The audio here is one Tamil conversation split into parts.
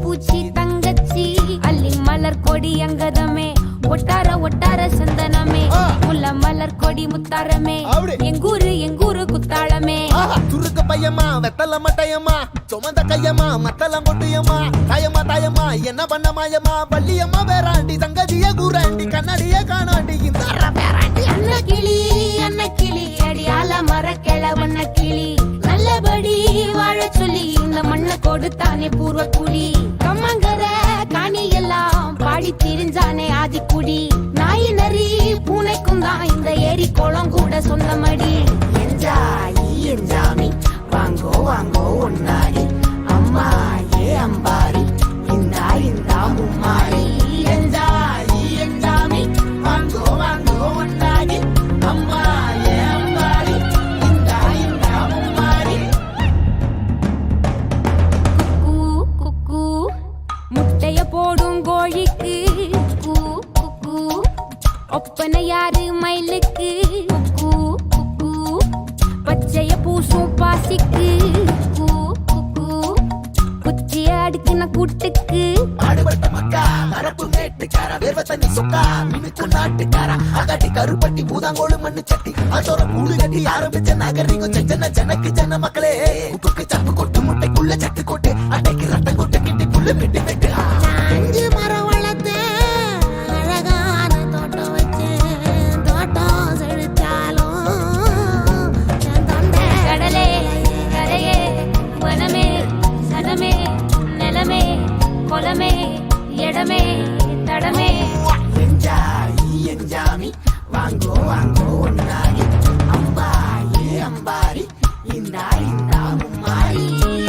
பூச்சி தங்கச்சி அள்ளி மலர் கொடி அங்கதமே ஒட்டார ஒட்டார சந்தனமே முல்ல மலர் கொடி முத்தாரமே எங்கூரு குத்தாளமே துருக்க பையமா வெத்தல மட்டையம்மா சுமந்த கையம்மா மத்தலம் கொட்டியம்மா தாயம்மா என்ன பண்ண மாயம்மா பள்ளியம்மா வேறாண்டி சங்கதிய கூறாண்டி கண்ணாடிய காணாண்டி இந்த அன்ன கிளி அடியால மர கிழவண்ண கிளி நல்லபடி வாழ சொல்லி இந்த மண்ணை கொடுத்தானே பூர்வ குடி கம்மங்கர காணி எல்லாம் பாடி திரிஞ்சானே ஆதிக்குடி நாய் நரி பூனைக்கும் தான் இந்த ஏரி குளம் கூட சொந்தமடி என்ஜாமி வாங்கோ வாங்கோ ஒன்னாரி அம்மா ஏ அம்பாரி இந்தா மும்மாரி என்ஜாமி வாங்கோ வாங்கோ ஒன்னாரி அம்மா ஏ அம்பாரி இந்தா மும்மாரி குக்கு முட்டைய போடும் கோழிக்கு குக்கு ஒப்பனை யாரு மயிலுக்கு குக்கு பச்சைய பூசும் பாசிக்கு குச்சிய அடுக்கின கூட்டுக்கு ஆடுபட்ட மக்கா மரப்பு மேட்டுக்கார வேர்வ தண்ணி சொக்கா மினுக்கு நாட்டுக்கார அகாட்டி கருப்பட்டி பூதாங்கோடு மண்ணு சட்டி அதோட கூடு கட்டி ஆரம்பிச்ச நாகரிகம் செஞ்சன ஜனக்கு ஜன மக்களே உப்புக்கு சப்பு கொட்டு முட்டைக்குள்ள சட்டு கொட்டு அட்டைக்கு ரத்தம் கொட்டு கிட்டி புல்லு வெட்டு வெட்டு அஞ்சு மரம் வளர்த்தேன் அழகான தோட்டம் வச்சேன் தோட்டம் செழிச்சாலும் கடலே கரையே வனமே சனமே நிலமே கொலமே இடமே தடமே என்ஜாமி வாங்கோ வாங்கோ ஒன்னாரி அம்பா ஏ அம்பாரி இந்தா மும்மாரி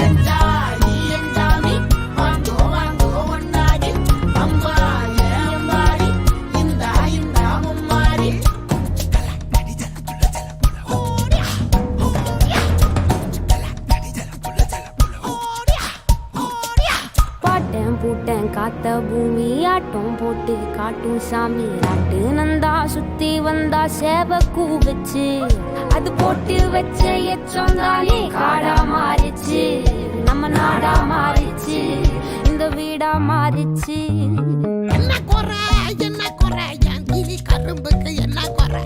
என்ஜாமி வாங்கோ வாங்கோ ஒன்னாரி அம்பா ஏ அம்பாரி இந்தா மும்மாரி பாட்டன் பூட்டன் காத்த பூமி ஆட்டம் போட்டு காட்டும் சாமி நாட்டு நந்தா சுத்தி வந்தா சேவ கூ வச்சு அது போட்டு வச்ச எச்சம் தானே காடா மாறிச்சு நம்ம நாடா மாறிச்சு இந்த வீடா மாறிச்சு என்ன குறை என் கிளி கரும்புக்கு என்ன குறை